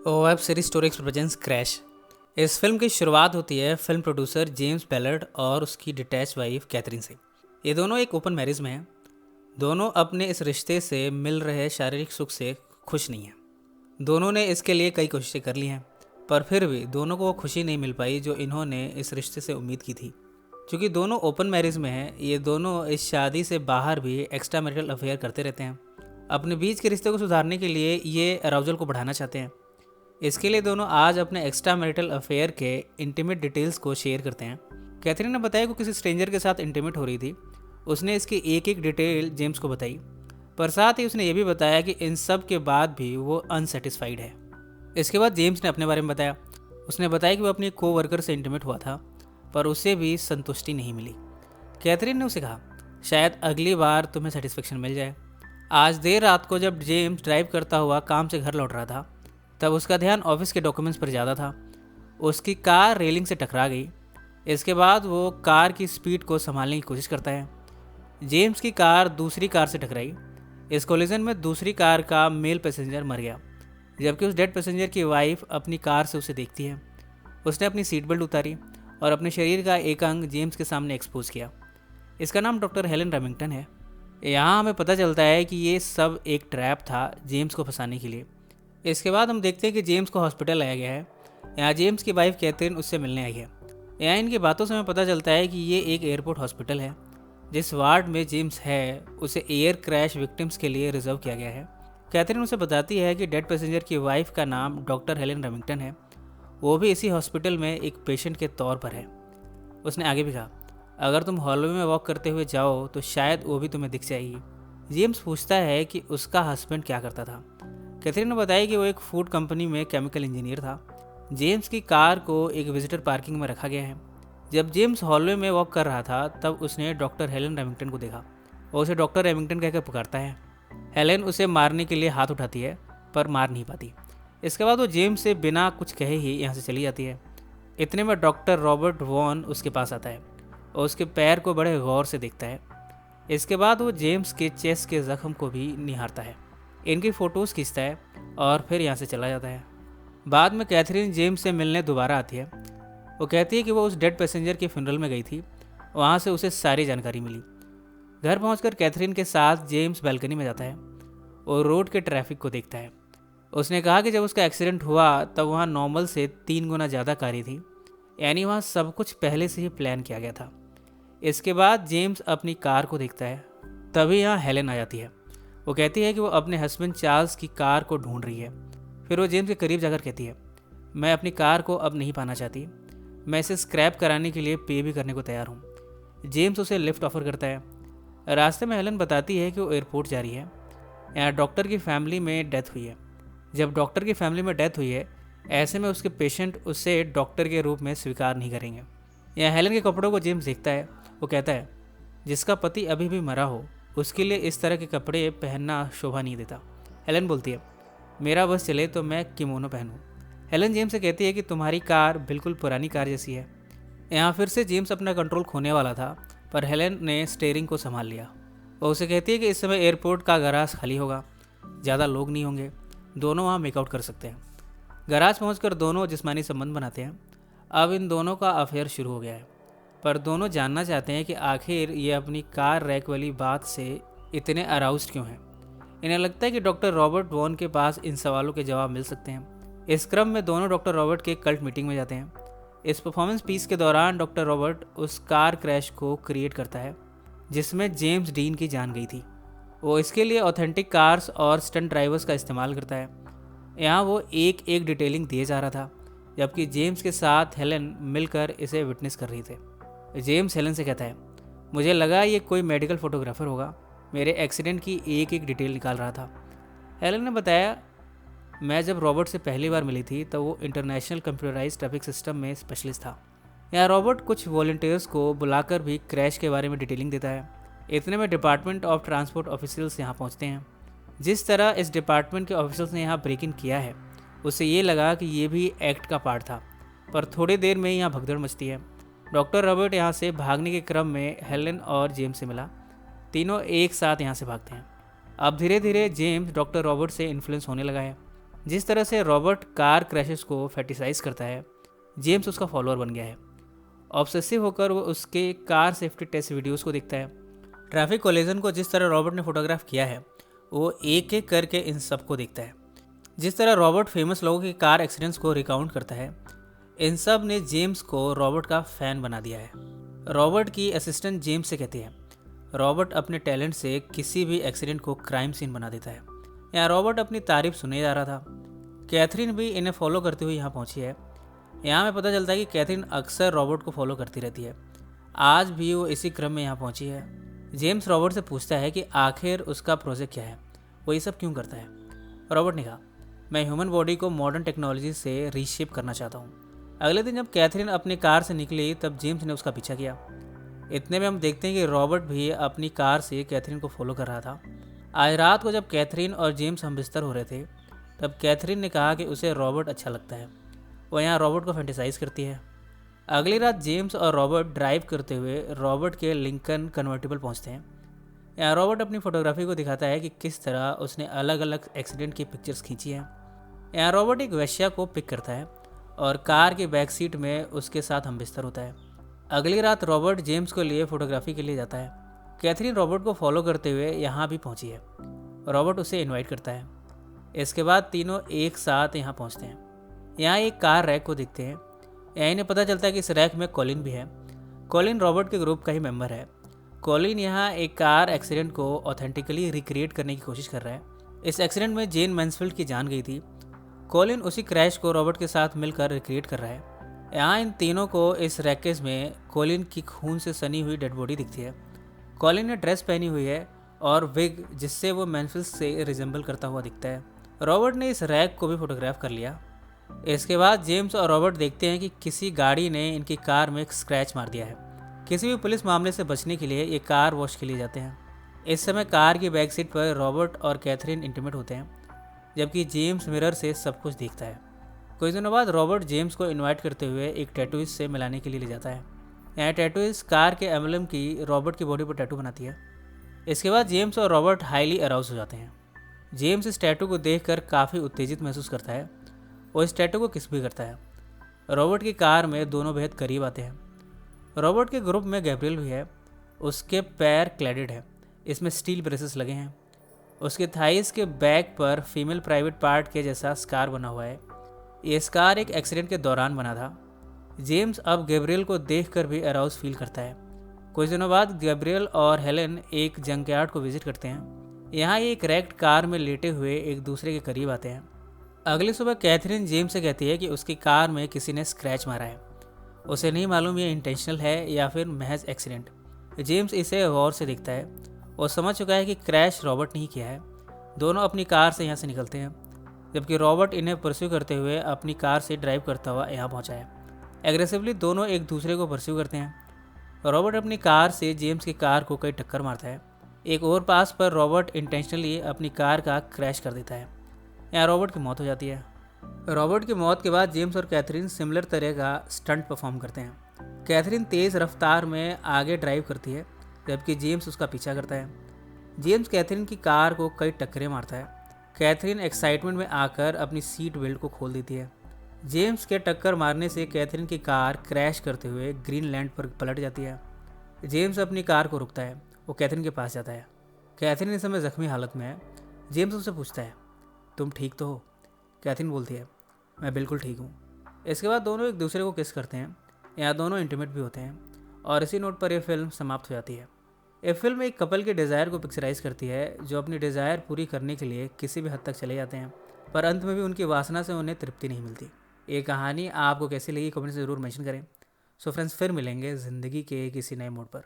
Web series story presence crash. इस film की शुरुआत होती है फिल्म प्रोड्यूसर जेम्स बेलर्ड और उसकी डिटैच वाइफ कैथरीन से। ये दोनों एक ओपन मैरिज में हैं। दोनों अपने इस रिश्ते से मिल रहे शारीरिक सुख से खुश नहीं हैं। दोनों ने इसके लिए कई कोशिशें कर ली हैं, पर फिर भी दोनों को वो खुशी नहीं मिल पाई जो इन्होंने इस रिश्ते से उम्मीद की थी। क्योंकि दोनों ओपन मैरिज में हैं, ये दोनों इस शादी से बाहर भी एक्स्ट्रा मैरिटल अफेयर करते रहते हैं। अपने बीच के रिश्ते को सुधारने के लिए ये अराउजल को बढ़ाना चाहते हैं। इसके लिए दोनों आज अपने एक्स्ट्रा मैरिटल अफेयर के इंटीमेट डिटेल्स को शेयर करते हैं। कैथरीन ने बताया कि किसी स्ट्रेंजर के साथ इंटीमेट हो रही थी। उसने इसकी एक एक डिटेल जेम्स को बताई, पर साथ ही उसने ये भी बताया कि इन सब के बाद भी वो अनसेटिस्फाइड है। इसके बाद जेम्स ने अपने बारे में बताया। उसने बताया कि वो अपनी को वर्कर से इंटीमेट हुआ था, पर उसे भी संतुष्टि नहीं मिली। कैथरीन ने उसे कहा, शायद अगली बार तुम्हें सेटिस्फेक्शन मिल जाए। आज देर रात को जब जेम्स ड्राइव करता हुआ काम से घर लौट रहा था, तब उसका ध्यान ऑफिस के डॉक्यूमेंट्स पर ज़्यादा था। उसकी कार रेलिंग से टकरा गई। इसके बाद वो कार की स्पीड को संभालने की कोशिश करता है। जेम्स की कार दूसरी कार से टकराई। इस कोलिजन में दूसरी कार का मेल पैसेंजर मर गया, जबकि उस डेड पैसेंजर की वाइफ अपनी कार से उसे देखती है। उसने अपनी सीट बेल्ट उतारी और अपने शरीर का एक अंग जेम्स के सामने एक्सपोज किया। इसका नाम डॉक्टर हेलन रेमिंगटन है। यहाँ हमें पता चलता है कि ये सब एक ट्रैप था जेम्स को फंसाने के लिए। इसके बाद हम देखते हैं कि जेम्स को हॉस्पिटल लाया गया है। यहाँ जेम्स की वाइफ कैथरीन उससे मिलने आई है। यहाँ इनकी बातों से हमें पता चलता है कि ये एक एयरपोर्ट हॉस्पिटल है। जिस वार्ड में जेम्स है उसे एयर क्रैश विक्टिम्स के लिए रिजर्व किया गया है। कैथरीन उसे बताती है कि डेड पैसेंजर की वाइफ का नाम डॉक्टर हेलन रेमिंगटन है। वो भी इसी हॉस्पिटल में एक पेशेंट के तौर पर है। उसने आगे भी कहा, अगर तुम हॉलवे में वॉक करते हुए जाओ तो शायद वो भी तुम्हें दिख जाएगी। जेम्स पूछता है कि उसका हस्बैंड क्या करता था। कैथरीन ने बताया कि वो एक फूड कंपनी में केमिकल इंजीनियर था। जेम्स की कार को एक विजिटर पार्किंग में रखा गया है। जब जेम्स हॉलवे में वॉक कर रहा था तब उसने डॉक्टर हेलन रेमिंगटन को देखा। वो उसे डॉक्टर रेमिंगटन कहकर पुकारता है। हेलन उसे मारने के लिए हाथ उठाती है, पर मार नहीं पाती। इसके बाद वो जेम्स से बिना कुछ कहे ही यहाँ से चली जाती है। इतने में डॉक्टर रॉबर्ट वॉन उसके पास आता है और उसके पैर को बड़े गौर से देखता है। इसके बाद वो जेम्स के चेस्ट के जख्म को भी निहारता है, इनकी फ़ोटोज़ खींचता है और फिर यहाँ से चला जाता है। बाद में कैथरीन जेम्स से मिलने दोबारा आती है। वो कहती है कि वो उस डेड पैसेंजर के फ्यूनरल में गई थी। वहाँ से उसे सारी जानकारी मिली। घर पहुंचकर कैथरीन के साथ जेम्स बालकनी में जाता है और रोड के ट्रैफिक को देखता है। उसने कहा कि जब उसका एक्सीडेंट हुआ तब वहाँ नॉर्मल से 3 गुना ज़्यादा कारें थी, यानी वहाँ सब कुछ पहले से ही प्लान किया गया था। इसके बाद जेम्स अपनी कार को देखता है। तभी यहाँ हेलन आ जाती है। वो कहती है कि वो अपने हस्बैंड चार्ल्स की कार को ढूंढ रही है। फिर वो जेम्स के करीब जाकर कहती है, मैं अपनी कार को अब नहीं पाना चाहती। मैं इसे स्क्रैप कराने के लिए पे भी करने को तैयार हूँ। जेम्स उसे लिफ्ट ऑफर करता है। रास्ते में हेलन बताती है कि वो एयरपोर्ट जा रही है। यहाँ डॉक्टर की फैमिली में डेथ हुई है। जब डॉक्टर की फैमिली में डेथ हुई है, ऐसे में उसके पेशेंट उसे डॉक्टर के रूप में स्वीकार नहीं करेंगे। यहाँ हेलन के कपड़ों को जेम्स देखता है। वो कहता है, जिसका पति अभी भी मरा हो उसके लिए इस तरह के कपड़े पहनना शोभा नहीं देता। हेलन बोलती है, मेरा बस चले तो मैं किमोनो पहनूं। हेलन जेम्स से कहती है कि तुम्हारी कार बिल्कुल पुरानी कार जैसी है। यहाँ फिर से जेम्स अपना कंट्रोल खोने वाला था, पर हेलन ने स्टीयरिंग को संभाल लिया। वो उसे कहती है कि इस समय एयरपोर्ट का गराज खाली होगा, ज़्यादा लोग नहीं होंगे, दोनों वहाँ मेकआउट कर सकते हैं। गराज पहुँच दोनों जिस्मानी संबंध बनाते हैं। अब इन दोनों का अफेयर शुरू हो गया है, पर दोनों जानना चाहते हैं कि आखिर ये अपनी कार रैक वाली बात से इतने अराउज्ड क्यों हैं। इन्हें लगता है कि डॉक्टर रॉबर्ट वॉन के पास इन सवालों के जवाब मिल सकते हैं। इस क्रम में दोनों डॉक्टर रॉबर्ट के कल्ट मीटिंग में जाते हैं। इस परफॉर्मेंस पीस के दौरान डॉक्टर रॉबर्ट उस कार क्रैश को क्रिएट करता है जिसमें जेम्स डीन की जान गई थी। वो इसके लिए ऑथेंटिक कार्स और स्टंट ड्राइवर्स का इस्तेमाल करता है। यहाँ वो एक एक डिटेलिंग दिए जा रहा था, जबकि जेम्स के साथ हेलन मिलकर इसे विटनेस कर रही थे। जेम्स हेलन से कहता है, मुझे लगा ये कोई मेडिकल फोटोग्राफर होगा, मेरे एक्सीडेंट की एक एक डिटेल निकाल रहा था। हेलन ने बताया, मैं जब रॉबर्ट से पहली बार मिली थी तब वो इंटरनेशनल कंप्यूटराइज ट्रैफिक सिस्टम में स्पेशलिस्ट था। यहाँ रॉबर्ट कुछ वॉलंटियर्स को बुलाकर भी क्रैश के बारे में डिटेलिंग देता है। इतने में डिपार्टमेंट ऑफ ट्रांसपोर्ट ऑफिशियल्स यहाँ पहुँचते हैं। जिस तरह इस डिपार्टमेंट के ऑफिशियल्स ने यहाँ ब्रेक इन किया है, उससे ये लगा कि ये भी एक्ट का पार्ट था, पर थोड़ी देर में ही यहाँ भगदड़ मचती है। डॉक्टर रॉबर्ट यहाँ से भागने के क्रम में हेलन और जेम्स से मिला। तीनों एक साथ यहाँ से भागते हैं। अब धीरे धीरे जेम्स डॉक्टर रॉबर्ट से इन्फ्लुएंस होने लगा है। जिस तरह से रॉबर्ट कार क्रैशेस को फेटिसाइज करता है, जेम्स उसका फॉलोअर बन गया है। ऑब्सेसिव होकर वो उसके कार सेफ्टी टेस्ट वीडियोस को देखता है। ट्रैफिक कोलिजन को जिस तरह रॉबर्ट ने फोटोग्राफ किया है, वो एक एक करके इन सब को देखता है। जिस तरह रॉबर्ट फेमस लोगों की कार एक्सीडेंट्स को रिकाउंट करता है, इन सब ने जेम्स को रॉबर्ट का फ़ैन बना दिया है। रॉबर्ट की असिस्टेंट जेम्स से कहती है, रॉबर्ट अपने टैलेंट से किसी भी एक्सीडेंट को क्राइम सीन बना देता है। यहाँ रॉबर्ट अपनी तारीफ सुने जा रहा था। कैथरीन भी इन्हें फॉलो करते हुए यहाँ पहुँची है। यहाँ में पता चलता है कि कैथरीन अक्सर रॉबर्ट को फॉलो करती रहती है। आज भी वो इसी क्रम में यहाँ पहुँची है। जेम्स रॉबर्ट से पूछता है कि आखिर उसका प्रोजेक्ट क्या है, वो ये सब क्यों करता है। रॉबर्ट ने कहा, मैं ह्यूमन बॉडी को मॉडर्न टेक्नोलॉजी से रीशेप करना चाहता हूँ। अगले दिन जब कैथरीन अपनी कार से निकली, तब जेम्स ने उसका पीछा किया। इतने में हम देखते हैं कि रॉबर्ट भी अपनी कार से कैथरीन को फॉलो कर रहा था। आज रात को जब कैथरीन और जेम्स हम बिस्तर हो रहे थे, तब कैथरीन ने कहा कि उसे रॉबर्ट अच्छा लगता है। वो यहाँ रॉबर्ट को फैंटेसाइज करती है। अगली रात जेम्स और रॉबर्ट ड्राइव करते हुए रॉबर्ट के लिंकन कन्वर्टिबल पहुँचते हैं। यहाँ रॉबर्ट अपनी फोटोग्राफी को दिखाता है कि किस तरह उसने अलग अलग एक्सीडेंट की पिक्चर्स खींची हैं। यहाँ रॉबर्ट एक वेश्या को पिक करता है और कार के बैक सीट में उसके साथ हम बिस्तर होता है। अगली रात रॉबर्ट जेम्स को लिए फोटोग्राफी के लिए जाता है। कैथरीन रॉबर्ट को फॉलो करते हुए यहाँ भी पहुँची है। रॉबर्ट उसे इनवाइट करता है। इसके बाद तीनों एक साथ यहाँ पहुँचते हैं। यहाँ एक कार रैक को देखते हैं। यहाँ इन्हें पता चलता है कि इस रैक में कॉलिन भी है। कॉलिन रॉबर्ट के ग्रुप का ही मेंबर है। कॉलिन यहाँ एक कार एक्सीडेंट को ऑथेंटिकली रिक्रिएट करने की कोशिश कर रहा है। इस एक्सीडेंट में जेन मैन्सफील्ड की जान गई थी। कॉलिन उसी क्रैश को रॉबर्ट के साथ मिलकर रिक्रिएट कर रहा है। यहाँ इन तीनों को इस रैकेज में कॉलिन की खून से सनी हुई डेड बॉडी दिखती है। कॉलिन ने ड्रेस पहनी हुई है और विग, जिससे वो मैन्सफील्ड से रिजेंबल करता हुआ दिखता है। रॉबर्ट ने इस रैक को भी फोटोग्राफ कर लिया। इसके बाद जेम्स और रॉबर्ट देखते हैं कि किसी गाड़ी ने इनकी कार में एक स्क्रैच मार दिया है। किसी भी पुलिस मामले से बचने के लिए ये कार वॉश के लिए जाते हैं। इस समय कार की बैक सीट पर रॉबर्ट और कैथरीन इंटीमेट होते हैं, जबकि जेम्स मिरर से सब कुछ देखता है। कुछ दिनों बाद रॉबर्ट जेम्स को इनवाइट करते हुए एक टैटूइस्ट से मिलाने के लिए ले जाता है। यहाँ टैटूइस्ट कार के एम्बलम की रॉबर्ट की बॉडी पर टैटू बनाती है। इसके बाद जेम्स और रॉबर्ट हाईली अराउज हो जाते हैं। जेम्स इस टैटू को देखकर काफ़ी उत्तेजित महसूस करता है और इस टैटू को किस भी करता है। रॉबर्ट की कार में दोनों बेहद करीब आते हैं। रॉबर्ट के ग्रुप में गैब्रियल भी है। उसके पैर क्लैडेड है, इसमें स्टील ब्रेसेस लगे हैं। उसके थाइस के बैक पर फीमेल प्राइवेट पार्ट के जैसा स्कार बना हुआ है। ये स्कार एक एक्सीडेंट के दौरान बना था। जेम्स अब गैब्रियल को देखकर भी अराउज फील करता है। कुछ दिनों बाद गैब्रियल और हेलेन एक जंकयार्ड को विजिट करते हैं। यहाँ ये एक रैक्ड कार में लेटे हुए एक दूसरे के करीब आते हैं। अगली सुबह कैथरीन जेम्स से कहती है कि उसकी कार में किसी ने स्क्रैच मारा है। उसे नहीं मालूम ये इंटेंशनल है या फिर महज एक्सीडेंट। जेम्स इसे गौर से देखता है और समझ चुका है कि क्रैश रॉबर्ट ने ही किया है। दोनों अपनी कार से यहाँ से निकलते हैं, जबकि रॉबर्ट इन्हें परस्यू करते हुए अपनी कार से ड्राइव करता हुआ यहाँ पहुँचा है। एग्रेसिवली दोनों एक दूसरे को परस्यू करते हैं। रॉबर्ट अपनी कार से जेम्स की कार को कई टक्कर मारता है। एक और पास पर रॉबर्ट इंटेंशनली अपनी कार का क्रैश कर देता है। यहाँ रॉबर्ट की मौत हो जाती है। रॉबर्ट की मौत के बाद जेम्स और कैथरीन सिमिलर तरह का स्टंट परफॉर्म करते हैं। कैथरीन तेज़ रफ्तार में आगे ड्राइव करती है, जबकि जेम्स उसका पीछा करता है। जेम्स कैथरीन की कार को कई टक्करें मारता है। कैथरीन एक्साइटमेंट में आकर अपनी सीट बेल्ट को खोल देती है। जेम्स के टक्कर मारने से कैथरीन की कार क्रैश करते हुए ग्रीनलैंड पर पलट जाती है। जेम्स अपनी कार को रुकता है। वो कैथरीन के पास जाता है। कैथरीन इस समय जख्मी हालत में है। जेम्स उससे पूछता है, तुम ठीक तो हो? कैथरीन बोलती है, मैं बिल्कुल ठीक हूँ। इसके बाद दोनों एक दूसरे को किस करते हैं। यहाँ दोनों इंटीमेट भी होते हैं और इसी नोट पर यह फिल्म समाप्त हो जाती है। ये फिल्म एक कपल के डिज़ायर को पिक्चराइज करती है, जो अपनी डिज़ायर पूरी करने के लिए किसी भी हद तक चले जाते हैं, पर अंत में भी उनकी वासना से उन्हें तृप्ति नहीं मिलती। ये कहानी आपको कैसी लगी कमेंट से ज़रूर मेंशन करें। सो फ्रेंड्स, फिर मिलेंगे ज़िंदगी के किसी नए मोड़ पर।